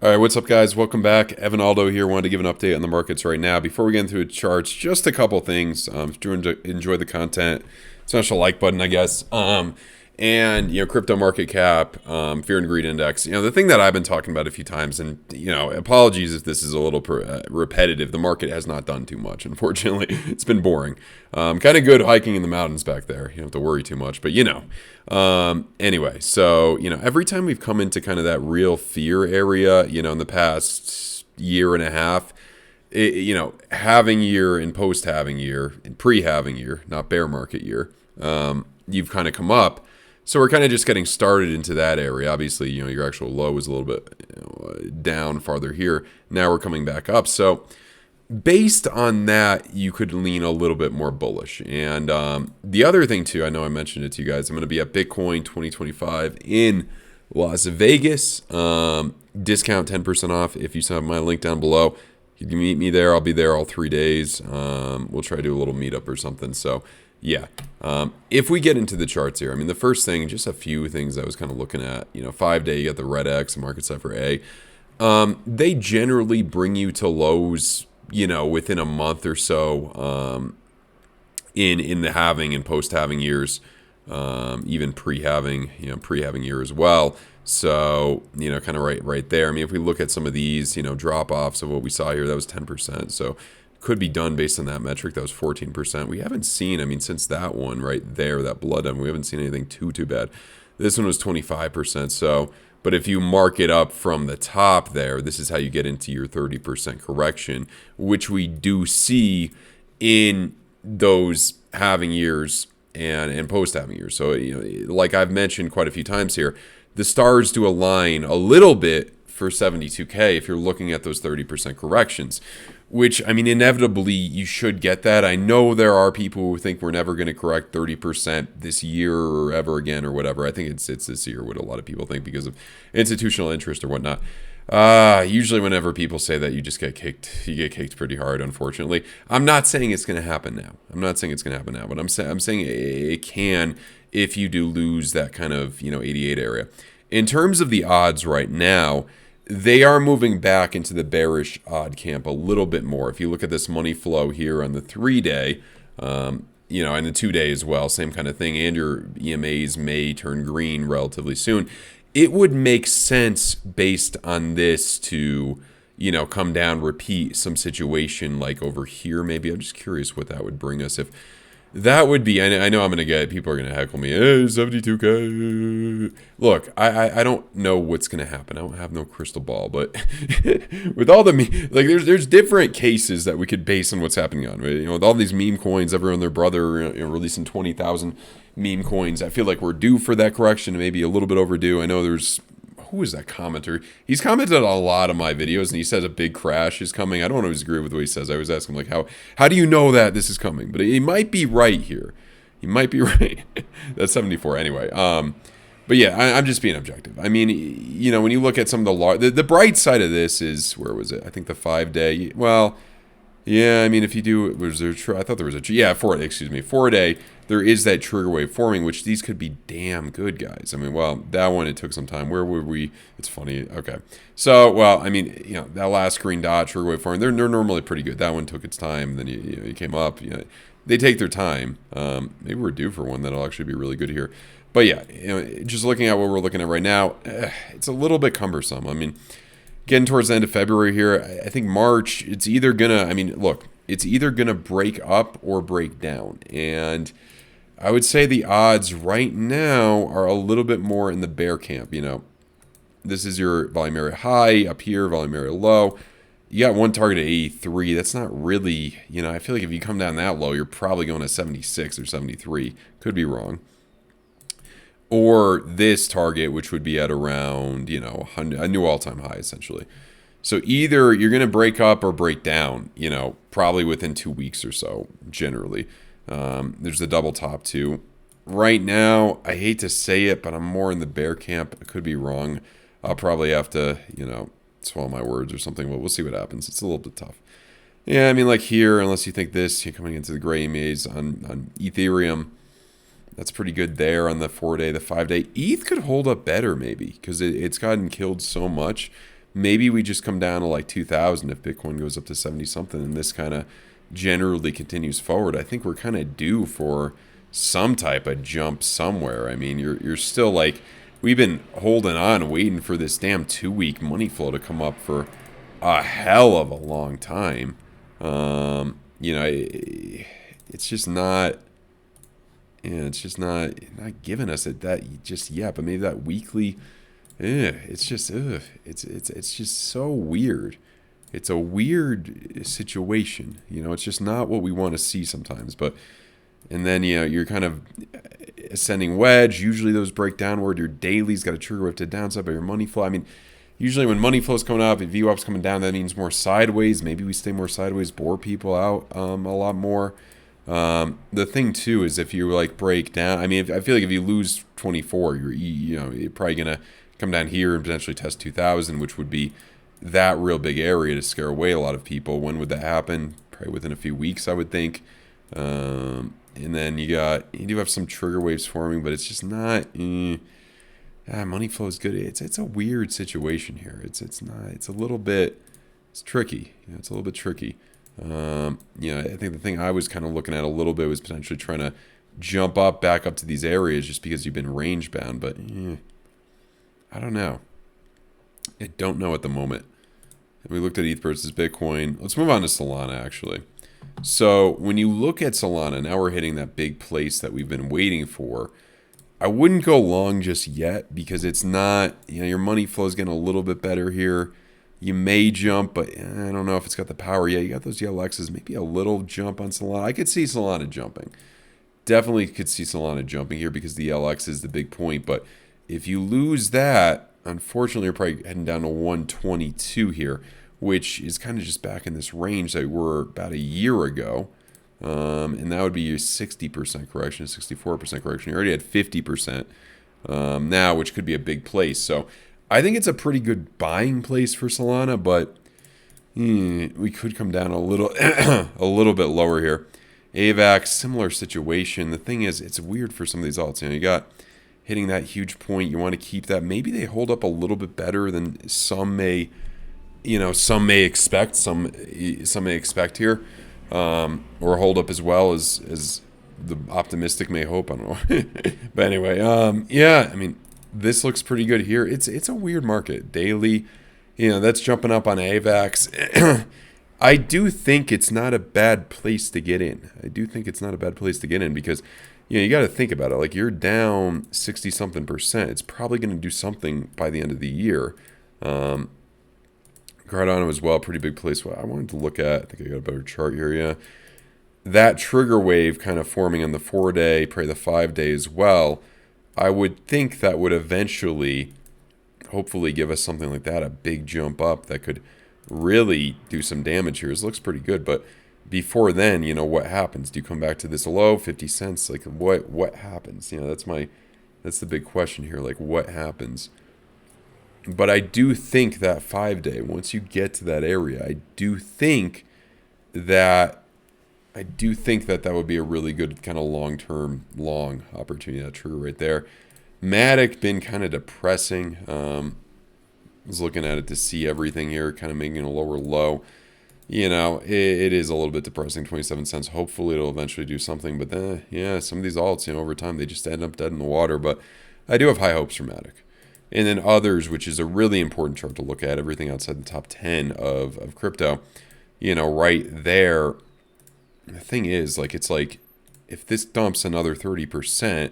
All right, what's up, guys? Welcome back. Evan Aldo here. Wanted to give an update on the markets right now. Before we get into the charts, just a couple things. If you enjoy the content, smash the like button, I guess. And crypto market cap, fear and greed index. The thing that I've been talking about a few times, and apologies if this is a little repetitive. The market has not done too much, unfortunately. It's been boring. Kind of good hiking in the mountains back there. You don't have to worry too much, but anyway, so every time we've come into kind of that real fear area, in the past year and a half, halving year and post-halving year and pre-halving year, not bear market year, you've kind of come up. So we're kind of just getting started into that area. Obviously, your actual low is a little bit down farther here. Now we're coming back up. So based on that, you could lean a little bit more bullish. And the other thing, too, I know I mentioned it to you guys. I'm going to be at Bitcoin 2025 in Las Vegas. Discount 10% off if you sign up my link down below. You can meet me there. I'll be there all 3 days. We'll try to do a little meetup or something. So yeah, if we get into the charts here, the first thing, just a few things I was kind of looking at, 5-day, you got the Red X and Market Cipher A. They generally bring you to lows, within a month or so, in the halving and post-halving years, even pre-halving, pre-halving year as well. So, kind of right there. If we look at some of these, drop-offs of what we saw here, that was 10%. So could be done based on that metric. That was 14%. We haven't seen, since that one right there, that blood, we haven't seen anything too bad. This one was 25%. So, but if you mark it up from the top there, this is how you get into your 30% correction, which we do see in those halving years and post-halving years. So, like I've mentioned quite a few times here, the stars do align a little bit for 72K if you're looking at those 30% corrections, which, inevitably you should get that. I know there are people who think we're never going to correct 30% this year or ever again or whatever. I think it's this year, what a lot of people think, because of institutional interest or whatnot. Usually whenever people say that, you just get kicked. You get kicked pretty hard, unfortunately. I'm not saying it's going to happen now. But I'm saying it can if you do lose that kind of, 88 area. In terms of the odds right now, they are moving back into the bearish odd camp a little bit more. If you look at this money flow here on the 3-day, and the 2-day as well, same kind of thing, and your EMAs may turn green relatively soon, it would make sense based on this to, come down, repeat some situation like over here maybe. I'm just curious what that would bring us if that would be. I know I'm going to get, people are going to heckle me, hey, 72K. Look, I don't know what's going to happen. I don't have no crystal ball, but with all the, there's different cases that we could base on what's happening on, right? With all these meme coins, everyone and their brother, releasing 20,000 meme coins. I feel like we're due for that correction, maybe a little bit overdue. I know who is that commenter? He's commented on a lot of my videos, and he says a big crash is coming. I don't always agree with what he says. I always ask him, how do you know that this is coming? But he might be right here. He might be right. That's 74 anyway. But yeah, I'm just being objective. When you look at some of the bright side of this is, where was it? I think the 5-day. Well, yeah, if you do, I thought there was 4-day. There is that trigger wave forming, which these could be damn good, guys. That one, it took some time. Where were we? It's funny. Okay. So, that last green dot, trigger wave forming, they're normally pretty good. That one took its time. Then you came up. They take their time. Maybe we're due for one that'll actually be really good here. But yeah, just looking at what we're looking at right now, it's a little bit cumbersome. Getting towards the end of February here, I think March, it's either gonna, it's either gonna break up or break down. And I would say the odds right now are a little bit more in the bear camp. This is your volume area high, up here, volume area low. You got one target at 83. That's not really, I feel like if you come down that low, you're probably going to 76 or 73. Could be wrong. Or this target, which would be at around, a new all-time high, essentially. So either you're going to break up or break down, probably within 2 weeks or so, generally. There's the double top, too. Right now, I hate to say it, but I'm more in the bear camp. I could be wrong. I'll probably have to, swallow my words or something, but we'll see what happens. It's a little bit tough. Yeah, like here, unless you think this, you're coming into the gray maze on Ethereum. That's pretty good there on the 4-day, the 5-day. ETH could hold up better maybe because it's gotten killed so much. maybe we just come down to like 2,000 if Bitcoin goes up to 70 something, and this kind of generally continues forward. I think we're kind of due for some type of jump somewhere. I mean, you're still like, we've been holding on, waiting for this damn 2-week money flow to come up for a hell of a long time. You know, it's just not, yeah, it's just not giving us it that just yet. But maybe that weekly, it's just, it's just so weird. It's a weird situation. You know, it's just not what we want to see sometimes. But, and then, you know, you're kind of ascending wedge. Usually those break downward. Your daily's got a trigger wave to downside by your money flow. I mean, usually when money flow's coming up and VWAP's coming down, that means more sideways. Maybe we stay more sideways, bore people out a lot more. The thing too is if you like break down, I mean, I feel like if you lose 24, you're probably gonna come down here and potentially test 2,000, which would be that real big area to scare away a lot of people. When would that happen? Probably within a few weeks, I would think. And then you do have some trigger waves forming, but it's just not. Money flow is good. It's a weird situation here. It's a little bit. It's tricky. You know, it's a little bit tricky. You know, I think the thing I was kind of looking at a little bit was potentially trying to jump back up to these areas just because you've been range bound. But I don't know. I don't know at the moment. We looked at ETH versus Bitcoin. Let's move on to Solana, actually. So when you look at Solana, now we're hitting that big place that we've been waiting for. I wouldn't go long just yet because it's not, you know, your money flow is getting a little bit better here. You may jump, but I don't know if it's got the power yet. You got those ELXs, maybe a little jump on Solana. I could see Solana jumping. Definitely could see Solana jumping here because the ELX is the big point. But if you lose that, unfortunately, you're probably heading down to 122 here, which is kind of just back in this range that we were about a year ago. And that would be your 60% correction, 64% correction. You already had 50% now, which could be a big place. So I think it's a pretty good buying place for Solana, but we could come down a little a little bit lower here. AVAX, similar situation. The thing is, it's weird for some of these alts. You know, you got hitting that huge point. You want to keep that. Maybe they hold up a little bit better than some may expect. Some may expect here. Or hold up as well as the optimistic may hope. I don't know. But anyway, yeah, I mean, this looks pretty good here. It's a weird market. Daily, you know, that's jumping up on AVAX. I do think it's not a bad place to get in. Because, you know, you got to think about it. Like, you're down 60-something%. It's probably going to do something by the end of the year. Cardano as well, pretty big place. Well, I wanted to look at, I think I got a better chart here, yeah. That trigger wave kind of forming on the 4-day, probably the 5-day as well. I would think that would eventually, hopefully give us something like that, a big jump up that could really do some damage here. This looks pretty good, but before then, you know, what happens? Do you come back to this low, 50 cents? Like, what happens? You know, that's the big question here. Like, what happens? But I do think that 5-day, once you get to that area, I do think that that would be a really good kind of long-term, long opportunity. That trigger right there. Matic been kind of depressing. I was looking at it to see everything here, kind of making a lower low. You know, it is a little bit depressing, 27 cents. Hopefully it'll eventually do something. But then, yeah, some of these alts, you know, over time, they just end up dead in the water. But I do have high hopes for Matic. And then others, which is a really important chart to look at, everything outside the top 10 of crypto, you know, right there. The thing is, like, it's like, if this dumps another 30%,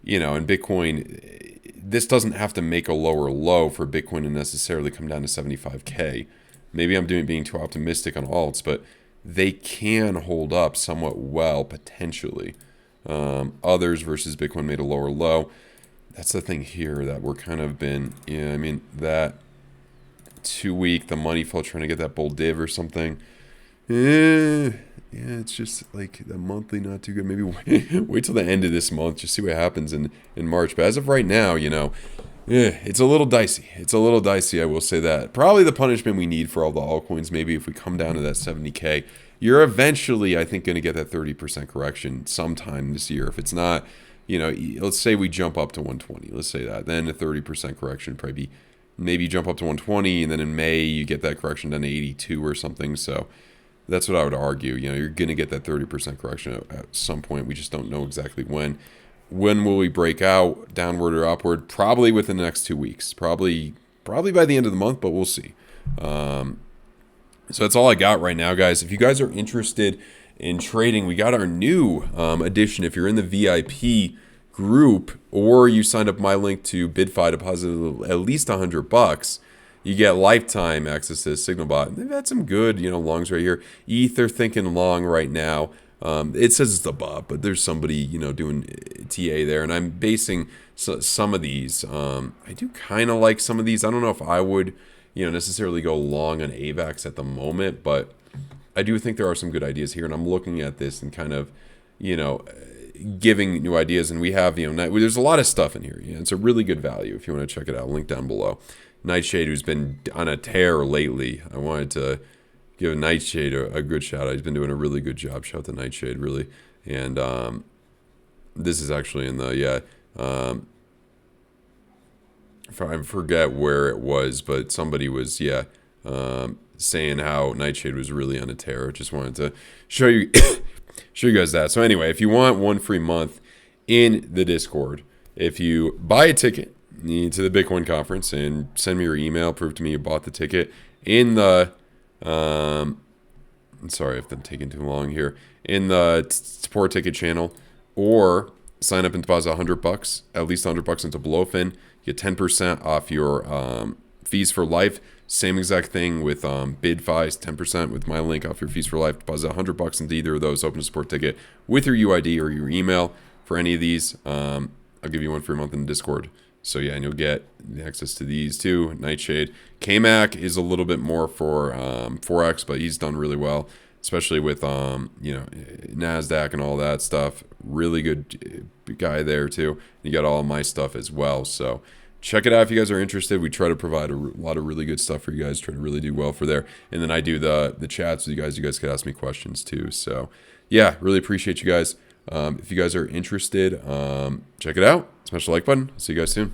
you know, and Bitcoin, this doesn't have to make a lower low for Bitcoin to necessarily come down to 75K. Maybe I'm being too optimistic on alts, but they can hold up somewhat well, potentially. Others versus Bitcoin made a lower low. That's the thing here that we're kind of been, yeah, I mean, that 2-week, the money flow trying to get that bull div or something. Yeah, it's just like the monthly not too good. Maybe wait till the end of this month, just see what happens in March. But as of right now, you know, it's a little dicey. I will say that. Probably the punishment we need for all the altcoins, maybe if we come down to that 70K, you're eventually, I think, going to get that 30% correction sometime this year. If it's not, you know, let's say we jump up to 120. Let's say that. Then a 30% correction would probably be maybe jump up to 120, and then in May you get that correction down to 82 or something. So that's what I would argue. You're going to get that 30% correction at some point. We just don't know exactly when. When will we break out, downward or upward? Probably within the next 2 weeks. Probably by the end of the month, but we'll see. So that's all I got right now, guys. If you guys are interested in trading, we got our new edition. If you're in the VIP group or you signed up my link to BidFi, deposit at least $100, you get lifetime access to SignalBot. They've had some good, longs right here. ETH, they're thinking long right now. It says it's the bot, but there's somebody, doing TA there, and I'm basing some of these. I do kind of like some of these. I don't know if I would, necessarily go long on AVAX at the moment, but I do think there are some good ideas here, and I'm looking at this and kind of, giving new ideas. And we have, there's a lot of stuff in here. It's a really good value if you want to check it out. Link down below. Nightshade, who's been on a tear lately. I wanted to give Nightshade a good shout out. He's been doing a really good job. Shout out to Nightshade, really. And this is actually in the, I forget where it was, but somebody was, saying how Nightshade was really on a tear. Just wanted to show you show you guys that. So anyway, if you want one free month in the Discord, if you buy a ticket to the Bitcoin conference and send me your email, prove to me you bought the ticket in the sorry if I'm taking too long here, in the support ticket channel, or sign up and deposit $100, at least $100 into BloFin, get 10% off your fees for life. Same exact thing with BidFi, 10% with my link off your fees for life. Deposit $100 into either of those, open a support ticket with your UID or your email for any of these. I'll give you one free month in Discord. So yeah, and you'll get access to these too. Nightshade. KMAC is a little bit more for Forex, but he's done really well, especially with NASDAQ and all that stuff. Really good guy there too. You got all my stuff as well. So check it out if you guys are interested. We try to provide a lot of really good stuff for you guys. Try to really do well for there. And then I do the chats with you guys. You guys could ask me questions too. So yeah, really appreciate you guys. If you guys are interested, check it out. Smash the like button. See you guys soon.